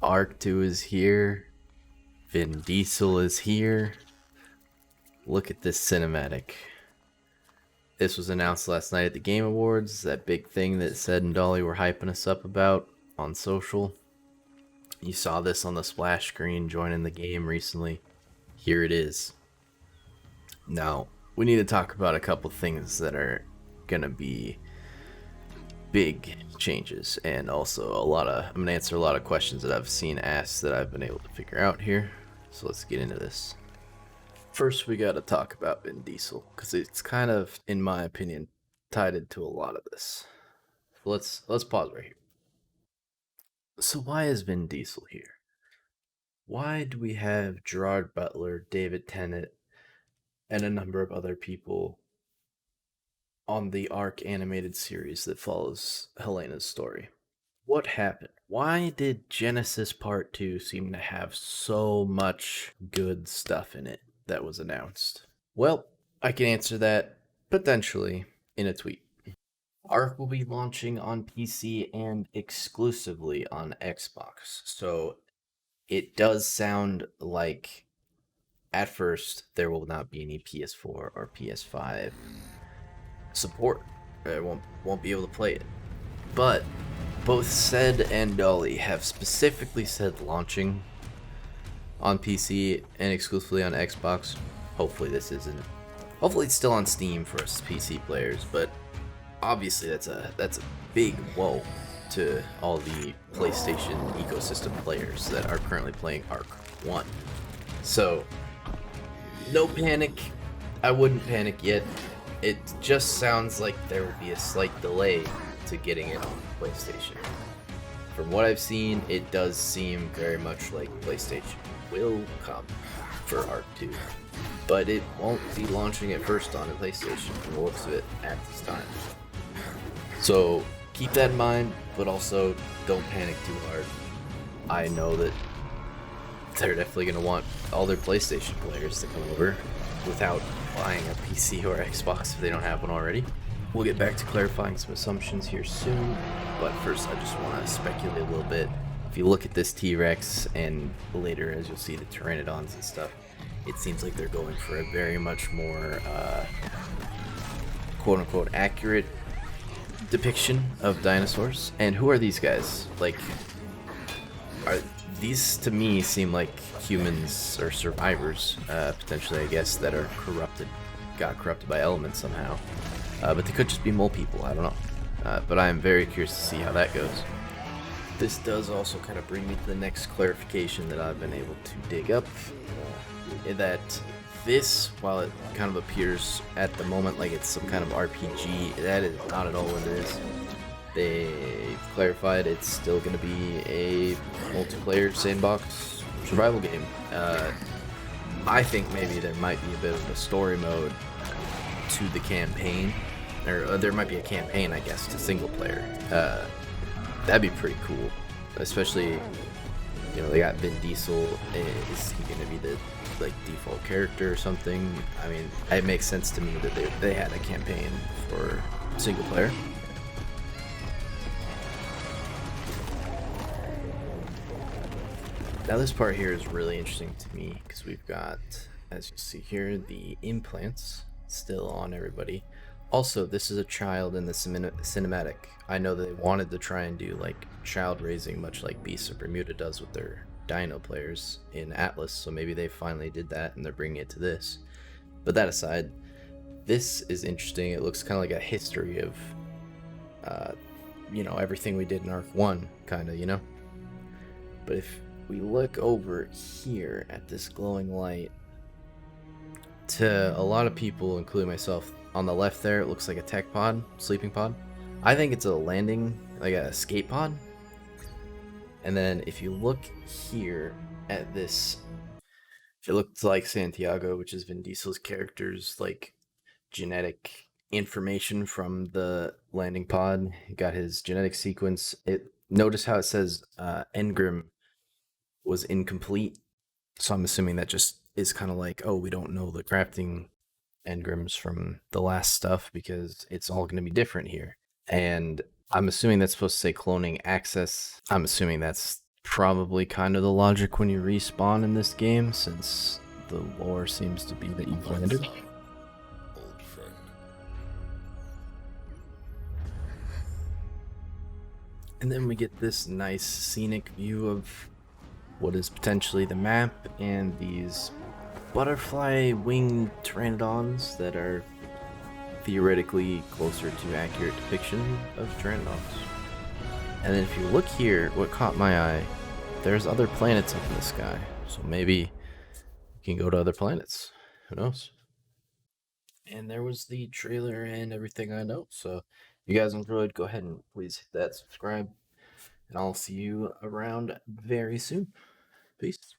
ARK II is here. Vin Diesel is here. Look at this cinematic. This was announced last night at the Game Awards, that big thing that Zed and Dolly were hyping us up about on social. You saw this on the splash screen joining the game recently. Here it is. Now, we need to talk about a couple things that are gonna be big changes, and also I'm gonna answer a lot of questions that I've seen asked that I've been able to figure out here. So let's get into this. First, we gotta talk about Vin Diesel, because it's kind of, in my opinion, tied into a lot of this. Let's pause right here. So why is Vin Diesel here? Why do we have Gerard Butler, David Tennant, and a number of other people on the ARK animated series that follows Helena's story? What happened? Why did Genesis Part 2 seem to have so much good stuff in it that was announced? Well, I can answer that potentially in a tweet. ARK will be launching on PC and exclusively on Xbox, so it does sound like at first there will not be any PS4 or PS5 support. I won't be able to play it. But both Zed and Dolly have specifically said launching on PC and exclusively on Xbox. Hopefully it's still on Steam for us PC players, but obviously that's a big whoa to all the PlayStation ecosystem players that are currently playing ARK 1. So no panic. I wouldn't panic yet. It just sounds like there will be a slight delay to getting it on PlayStation. From what I've seen, it does seem very much like PlayStation will come for ARK 2, but it won't be launching it first on a PlayStation from the looks of it at this time. So keep that in mind, but also don't panic too hard. I know that they're definitely going to want all their PlayStation players to come over without buying a PC or Xbox if they don't have one already. We'll get back to clarifying some assumptions here soon, but first I just want to speculate a little bit. If you look at this T-Rex, and later as you'll see the Pteranodons and stuff, it seems like they're going for a very much more quote-unquote accurate depiction of dinosaurs. And who are these guys? Like, these to me seem like humans or survivors, potentially, I guess, that are got corrupted by elements somehow. But they could just be mole people, I don't know. But I am very curious to see how that goes. This does also kind of bring me to the next clarification that I've been able to dig up. That this, while it kind of appears at the moment like it's some kind of RPG, that is not at all what it is. They clarified it's still going to be a multiplayer sandbox survival game. I think maybe there might be a bit of a story mode to the campaign, or there might be a campaign, I guess, to single player. That'd be pretty cool, especially, they got Vin Diesel. Is he going to be the default character or something? I mean, it makes sense to me that they had a campaign for single player. Now this part here is really interesting to me because we've got, as you see here, the implants still on everybody. Also, this is a child in the cinematic. I know that they wanted to try and do like child raising, much like Beasts of Bermuda does with their dino players in Atlas, so maybe they finally did that and they're bringing it to this. But that aside, this is interesting. It looks kind of like a history of everything we did in ARK 1, kind of, But if we look over here at this glowing light, to a lot of people, including myself, on the left there, it looks like a tech pod, sleeping pod. I think it's a landing, like a escape pod. And then if you look here at this, it looks like Santiago, which is Vin Diesel's character's like genetic information from the landing pod. He got his genetic sequence. Notice how it says engram was incomplete. So I'm assuming that just is kind of like, oh, we don't know the crafting engrams from the last stuff because it's all going to be different here. And I'm assuming that's supposed to say cloning access. I'm assuming that's probably kind of the logic when you respawn in this game, since the lore seems to be that you landed. Old friend. And then we get this nice scenic view of what is potentially the map and these butterfly winged pteranodons that are theoretically closer to accurate depiction of pteranodons. And then if you look here, what caught my eye, there's other planets up in the sky. So maybe you can go to other planets. Who knows? And there was the trailer and everything I know. So if you guys enjoyed, go ahead and please hit that subscribe. And I'll see you around very soon. Peace.